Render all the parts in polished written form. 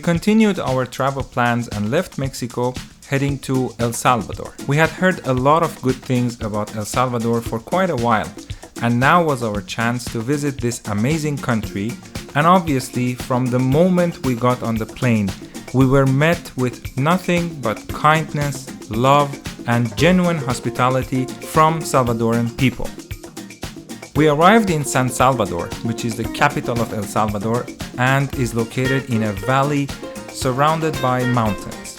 continued our travel plans and left Mexico heading to El Salvador. We had heard a lot of good things about El Salvador for quite a while, and now was our chance to visit this amazing country. And obviously, from the moment we got on the plane, we were met with nothing but kindness, love, and genuine hospitality from Salvadoran people. We arrived in San Salvador, which is the capital of El Salvador and is located in a valley surrounded by mountains.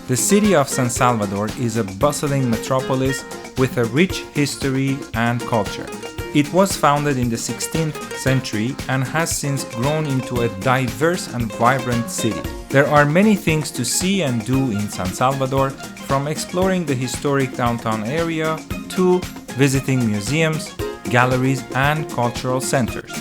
The city of San Salvador is a bustling metropolis with a rich history and culture. It was founded in the 16th century and has since grown into a diverse and vibrant city. There are many things to see and do in San Salvador, from exploring the historic downtown area to visiting museums, galleries, and cultural centers.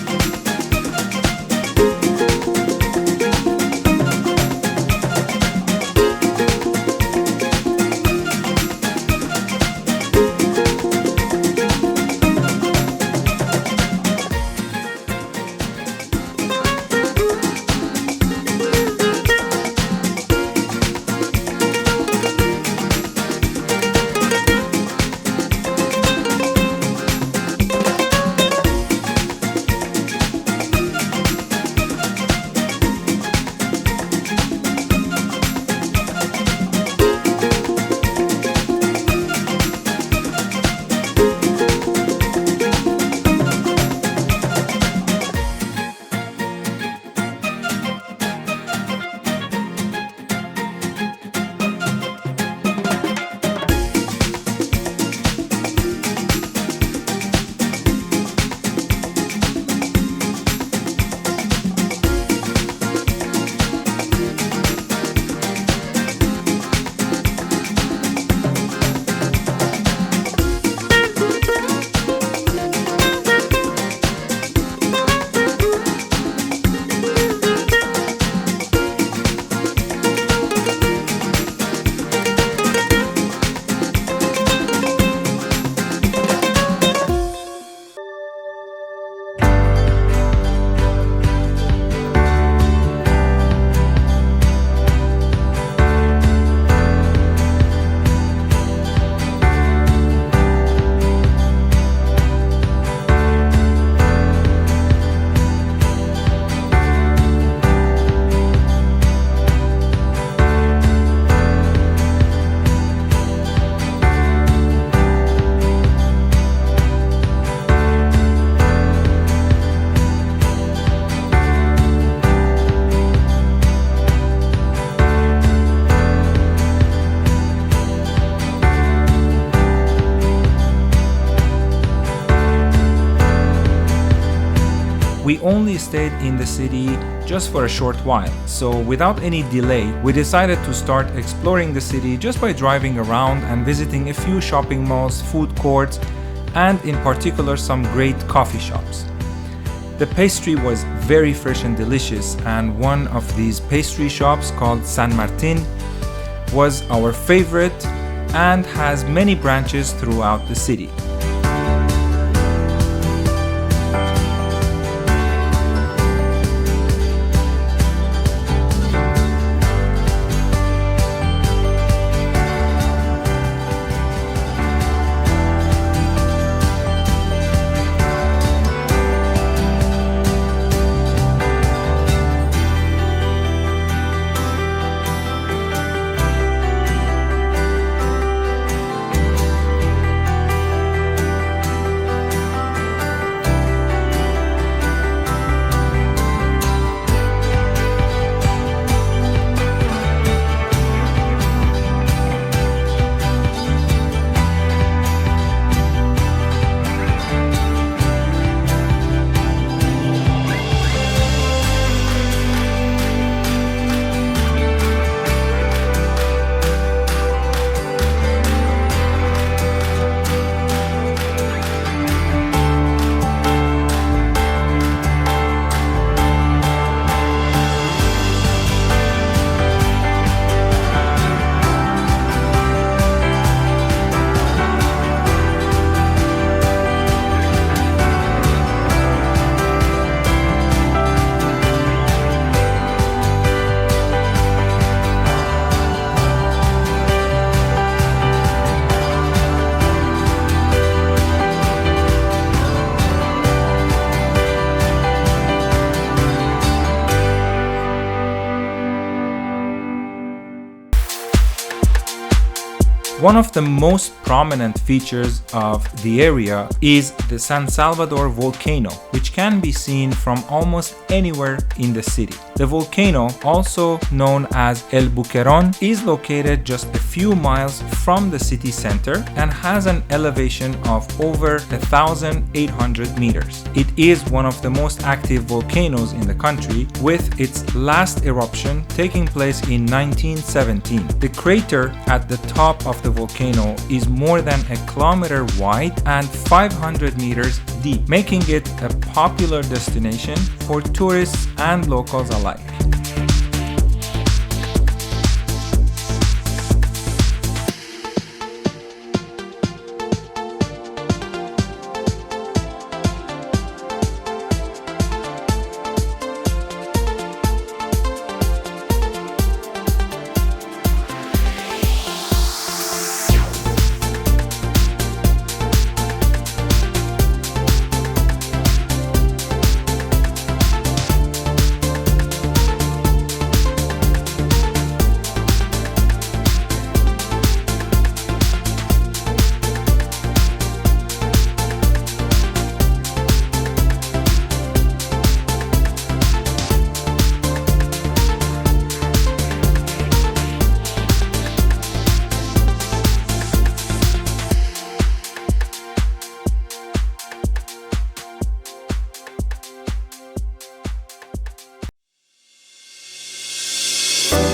We only stayed in the city just for a short while, so without any delay, we decided to start exploring the city just by driving around and visiting a few shopping malls, food courts, and in particular some great coffee shops. The pastry was very fresh and delicious, and one of these pastry shops called San Martin was our favorite and has many branches throughout the city. One of the most prominent features of the area is the San Salvador volcano, which can be seen from almost anywhere in the city. The volcano, also known as El Boquerón, is located just a few miles from the city center and has an elevation of over 1,800 meters. It is one of the most active volcanoes in the country, with its last eruption taking place in 1917. The crater at the top of the volcano is more than a kilometer wide and 500 meters deep, making it a popular destination for tourists and locals alike.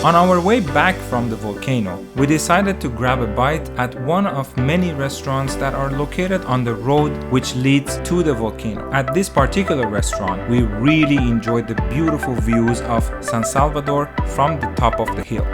On our way back from the volcano, we decided to grab a bite at one of many restaurants that are located on the road which leads to the volcano. At this particular restaurant, we really enjoyed the beautiful views of San Salvador from the top of the hill.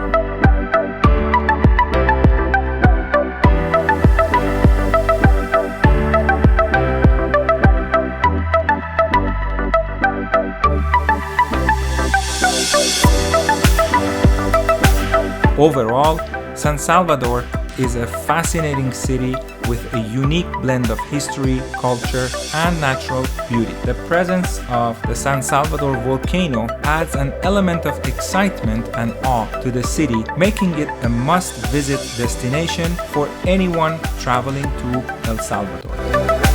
Overall, San Salvador is a fascinating city with a unique blend of history, culture, and natural beauty. The presence of the San Salvador volcano adds an element of excitement and awe to the city, making it a must-visit destination for anyone traveling to El Salvador.